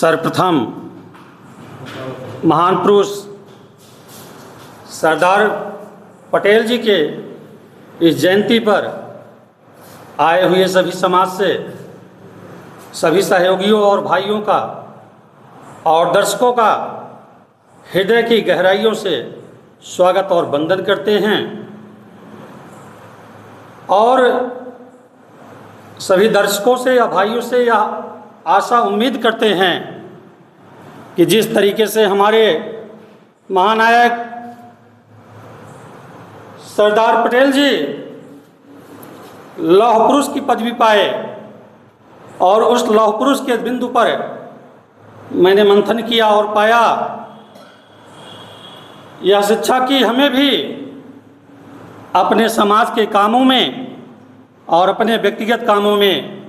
सर्वप्रथम महान पुरुष सरदार पटेल जी के इस जयंती पर आए हुए सभी समाज से सभी सहयोगियों और भाइयों का और दर्शकों का हृदय की गहराइयों से स्वागत और वंदन करते हैं और सभी दर्शकों से या भाइयों से यह आशा उम्मीद करते हैं कि जिस तरीके से हमारे महानायक सरदार पटेल जी लौह पुरुष की पदवी पाए और उस लौह पुरुष के बिंदु पर मैंने मंथन किया और पाया यह शिक्षा कि हमें भी अपने समाज के कामों में और अपने व्यक्तिगत कामों में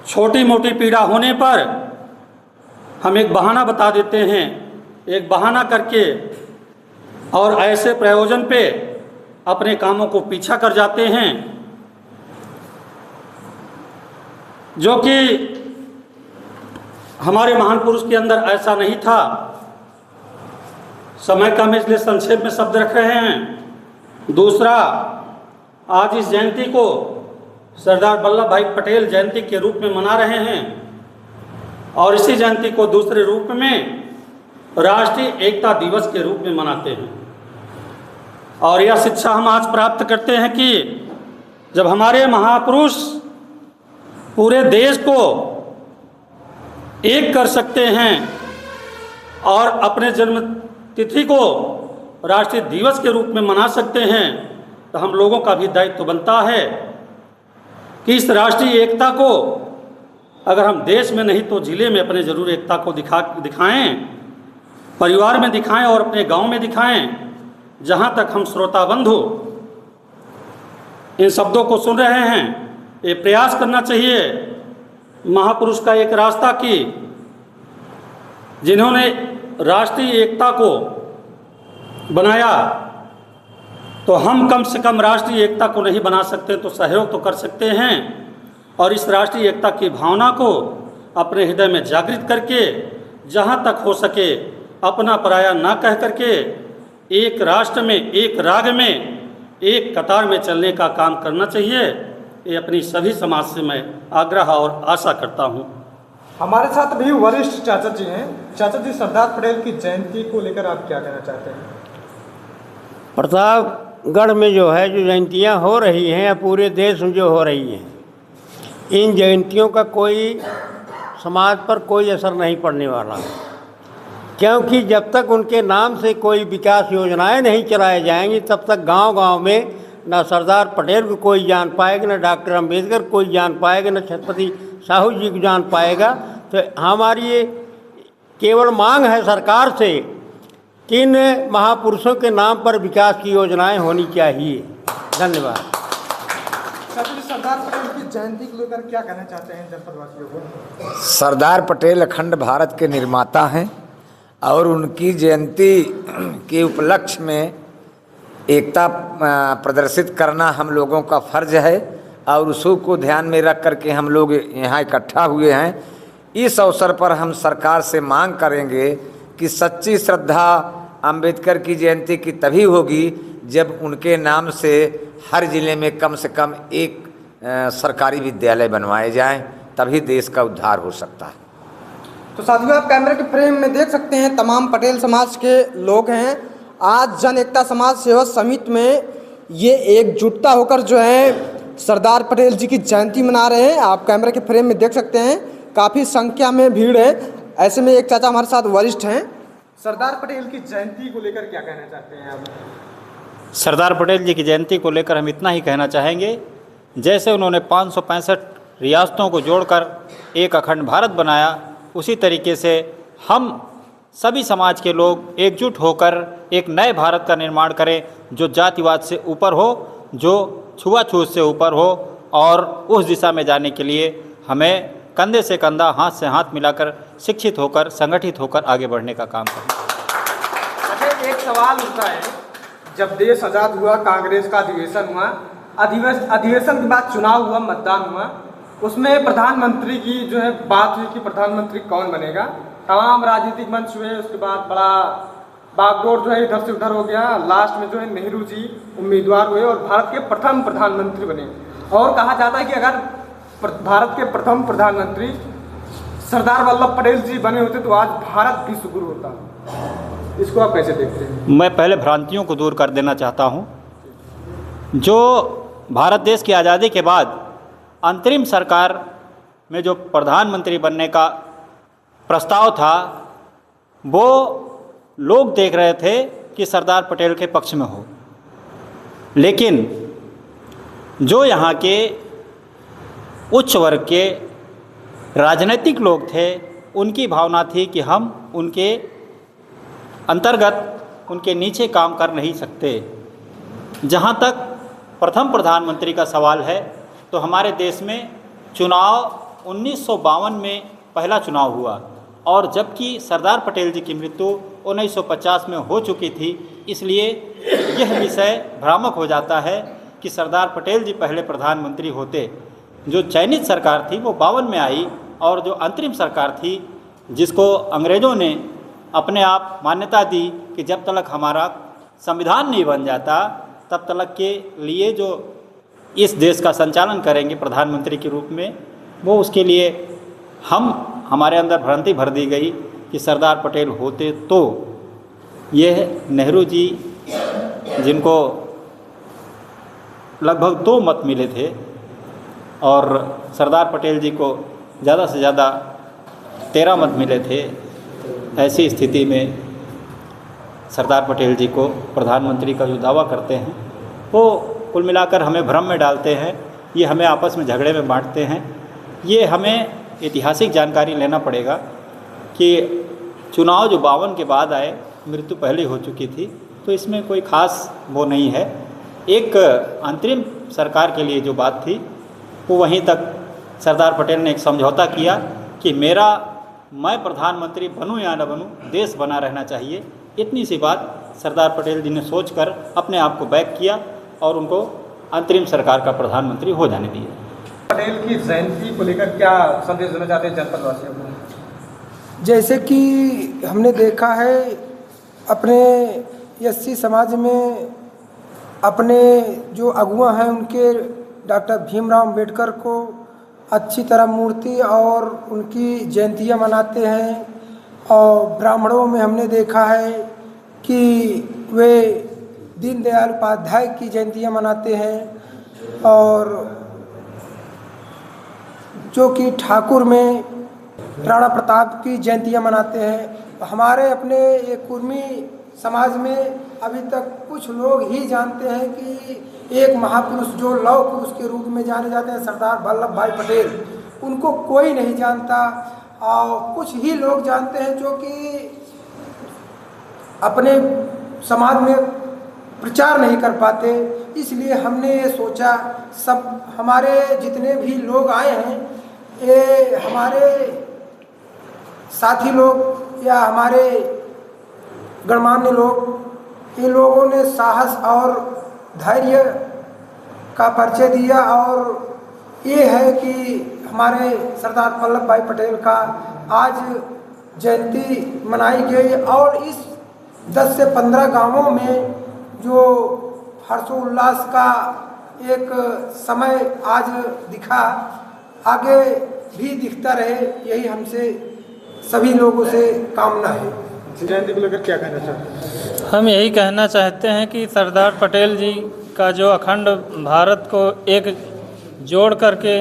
छोटी मोटी पीड़ा होने पर हम एक बहाना बता देते हैं, एक बहाना करके और ऐसे प्रयोजन पे अपने कामों को पीछा कर जाते हैं जो कि हमारे महान पुरुष के अंदर ऐसा नहीं था। समय कम है इसलिए संक्षेप में शब्द रख रहे हैं। दूसरा, आज इस जयंती को सरदार वल्लभ भाई पटेल जयंती के रूप में मना रहे हैं और इसी जयंती को दूसरे रूप में राष्ट्रीय एकता दिवस के रूप में मनाते हैं। और यह शिक्षा हम आज प्राप्त करते हैं कि जब हमारे महापुरुष पूरे देश को एक कर सकते हैं और अपने जन्म तिथि को राष्ट्रीय दिवस के रूप में मना सकते हैं तो हम लोगों का भी दायित्व बनता है कि इस राष्ट्रीय एकता को अगर हम देश में नहीं तो जिले में अपने जरूर एकता को दिखाएं, परिवार में दिखाएं और अपने गांव में दिखाएं। जहां तक हम श्रोता बंधु इन शब्दों को सुन रहे हैं, ये प्रयास करना चाहिए महापुरुष का एक रास्ता कि जिन्होंने राष्ट्रीय एकता को बनाया तो हम कम से कम राष्ट्रीय एकता को नहीं बना सकते तो सहयोग तो कर सकते हैं और इस राष्ट्रीय एकता की भावना को अपने हृदय में जागृत करके जहाँ तक हो सके अपना पराया ना कह करके एक राष्ट्र में, एक राग में, एक कतार में चलने का काम करना चाहिए। ये अपनी सभी समाज से मैं आग्रह और आशा करता हूँ। हमारे साथ भी वरिष्ठ चाचा जी हैं। चाचा जी, सरदार पटेल की जयंती को लेकर आप क्या कहना चाहते हैं? प्रतापगढ़ में जो है जो जयंतियाँ हो रही हैं या पूरे देश में जो हो रही हैं, इन जयंतियों का कोई समाज पर कोई असर नहीं पड़ने वाला, क्योंकि जब तक उनके नाम से कोई विकास योजनाएं नहीं चलाई जाएंगी तब तक गांव-गांव में ना सरदार पटेल को कोई जान पाएगा, ना डॉक्टर अंबेडकर कोई जान पाएगा, ना छत्रपति साहू जी को जान पाएगा। तो हमारी ये केवल मांग है सरकार से कि इन महापुरुषों के नाम पर विकास की योजनाएं होनी चाहिए। धन्यवाद। सरदार पटेल की जयंती को लेकर क्या कहना चाहते हैं जनपदवासियों को? सरदार पटेल अखंड भारत के निर्माता हैं और उनकी जयंती के उपलक्ष्य में एकता प्रदर्शित करना हम लोगों का फर्ज है और उसी को ध्यान में रख करके हम लोग यहाँ इकट्ठा हुए हैं। इस अवसर पर हम सरकार से मांग करेंगे कि सच्ची श्रद्धा अंबेडकर की जयंती की तभी होगी जब उनके नाम से हर ज़िले में कम से कम एक सरकारी विद्यालय बनवाए जाएं, तभी देश का उद्धार हो सकता है। तो साथियों, आप कैमरे के फ्रेम में देख सकते हैं तमाम पटेल समाज के लोग हैं। आज जन एकता समाज सेवा समिति में ये एकजुटता होकर जो है सरदार पटेल जी की जयंती मना रहे हैं। आप कैमरे के फ्रेम में देख सकते हैं काफ़ी संख्या में भीड़ है। ऐसे में एक चाचा हमारे साथ वरिष्ठ हैं। सरदार पटेल की जयंती को लेकर क्या कहना चाहते हैं आप? सरदार पटेल जी की जयंती को लेकर हम इतना ही कहना चाहेंगे, जैसे उन्होंने 565 रियासतों को जोड़कर एक अखंड भारत बनाया, उसी तरीके से हम सभी समाज के लोग एकजुट होकर एक नए भारत का निर्माण करें जो जातिवाद से ऊपर हो, जो छुआछूत से ऊपर हो और उस दिशा में जाने के लिए हमें कंधे से कंधा, हाथ से हाथ मिलाकर शिक्षित होकर, संगठित होकर आगे बढ़ने का काम करें। एक सवाल उठता है, जब देश आज़ाद हुआ, कांग्रेस का अधिवेशन हुआ, अधिवेशन के बाद चुनाव हुआ, मतदान हुआ, उसमें प्रधानमंत्री की जो है बात हुई कि प्रधानमंत्री कौन बनेगा। तमाम राजनीतिक मंच हुए, उसके बाद बड़ा बागडोर जो है इधर से उधर हो गया। लास्ट में जो है नेहरू जी उम्मीदवार हुए और भारत के प्रथम प्रधानमंत्री बने। और कहा जाता है कि अगर भारत के प्रथम प्रधानमंत्री सरदार वल्लभ पटेल जी बने होते तो आज भारत विश्व गुरु होता। इसको आप कैसे देखते हैं? मैं पहले भ्रांतियों को दूर कर देना चाहता हूँ। जो भारत देश की आज़ादी के बाद अंतरिम सरकार में जो प्रधानमंत्री बनने का प्रस्ताव था, वो लोग देख रहे थे कि सरदार पटेल के पक्ष में हो, लेकिन जो यहाँ के उच्च वर्ग के राजनीतिक लोग थे, उनकी भावना थी कि हम उनके अंतर्गत, उनके नीचे काम कर नहीं सकते। जहाँ तक प्रथम प्रधानमंत्री का सवाल है, तो हमारे देश में चुनाव 1952 में पहला चुनाव हुआ, और जबकि सरदार पटेल जी की मृत्यु 1950 में हो चुकी थी, इसलिए यह विषय भ्रामक हो जाता है कि सरदार पटेल जी पहले प्रधानमंत्री होते। जो चयनित सरकार थी वो 52 में आई, और जो अंतरिम सरकार थी जिसको अंग्रेज़ों ने अपने आप मान्यता दी कि जब तक हमारा संविधान नहीं बन जाता तब तक के लिए जो इस देश का संचालन करेंगे प्रधानमंत्री के रूप में, वो उसके लिए हमारे अंदर भ्रांति भर दी गई कि सरदार पटेल होते तो यह नेहरू जी, जिनको लगभग 2 मत मिले थे और सरदार पटेल जी को ज़्यादा से ज़्यादा 13 मत मिले थे, ऐसी स्थिति में सरदार पटेल जी को प्रधानमंत्री का जो दावा करते हैं वो कुल मिलाकर हमें भ्रम में डालते हैं। ये हमें आपस में झगड़े में बांटते हैं। ये हमें ऐतिहासिक जानकारी लेना पड़ेगा कि चुनाव जो 52 के बाद आए, मृत्यु पहले हो चुकी थी, तो इसमें कोई ख़ास वो नहीं है। एक अंतरिम सरकार के लिए जो बात थी वो वहीं तक सरदार पटेल ने एक समझौता किया कि मैं प्रधानमंत्री बनूं या न बनूं, देश बना रहना चाहिए। इतनी सी बात सरदार पटेल जी ने सोचकर अपने आप को बैक किया और उनको अंतरिम सरकार का प्रधानमंत्री हो जाने दिया। पटेल की जयंती को लेकर क्या संदेश देना चाहते हैं जनपद वासियों को? जैसे कि हमने देखा है अपने एससी समाज में, अपने जो अगुआ हैं उनके डॉक्टर भीमराव अम्बेडकर को अच्छी तरह मूर्ति और उनकी जयंतियाँ मनाते हैं। और ब्राह्मणों में हमने देखा है कि वे दीनदयाल उपाध्याय की जयंतियाँ मनाते हैं, और जो कि ठाकुर में राणा प्रताप की जयंतियाँ मनाते हैं। हमारे अपने ये कुर्मी समाज में अभी तक कुछ लोग ही जानते हैं कि एक महापुरुष जो लौह पुरुष के रूप में जाने जाते हैं सरदार वल्लभ भाई पटेल, उनको कोई नहीं जानता। और कुछ ही लोग जानते हैं जो कि अपने समाज में प्रचार नहीं कर पाते। इसलिए हमने ये सोचा, सब हमारे जितने भी लोग आए हैं, ये हमारे साथी लोग या हमारे गणमान्य लोग, ये लोगों ने साहस और धैर्य का परिचय दिया। और ये है कि हमारे सरदार वल्लभ भाई पटेल का आज जयंती मनाई गई, और इस 10 से 15 गांवों में जो हर्षोल्लास का एक समय आज दिखा, आगे भी दिखता रहे, यही हमसे सभी लोगों से कामना है। जयंती को लेकर क्या कहना चाहते हैं? हम यही कहना चाहते हैं कि सरदार पटेल जी का जो अखंड भारत को एक जोड़ करके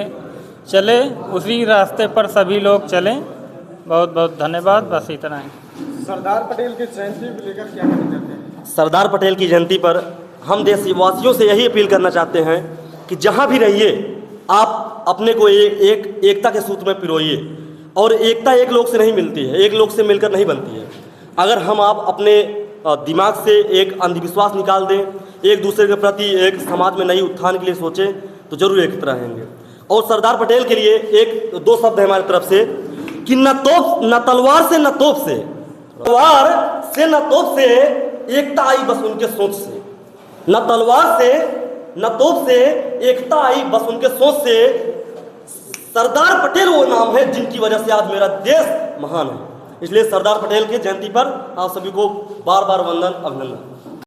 चले, उसी रास्ते पर सभी लोग चलें। बहुत बहुत धन्यवाद। बस इतना ही। सरदार पटेल की जयंती को लेकर क्या कहना चाहते हैं? सरदार पटेल की जयंती पर हम देशवासियों से यही अपील करना चाहते हैं कि जहाँ भी रहिए आप अपने को एकता के सूत्र में पिरोइए। और एकता एक लोग से नहीं मिलती है, एक लोग से मिलकर नहीं बनती है। अगर हम आप अपने दिमाग से एक अंधविश्वास निकाल दें, एक दूसरे के प्रति एक समाज में नई उत्थान के लिए सोचें, तो जरूर एक तरह रहेंगे। और सरदार पटेल के लिए एक 2 शब्द है हमारी तरफ से कि न तलवार से न तोप से, तलवार से न तोप से एकता आई बस उनके सोच से। न तलवार से न तोप से एकता आई बस उनके सोच से। सरदार पटेल वो नाम है जिनकी वजह से आज मेरा देश महान है। इसलिए सरदार पटेल की जयंती पर आप सभी को बार बार वंदन, अभिनंदन।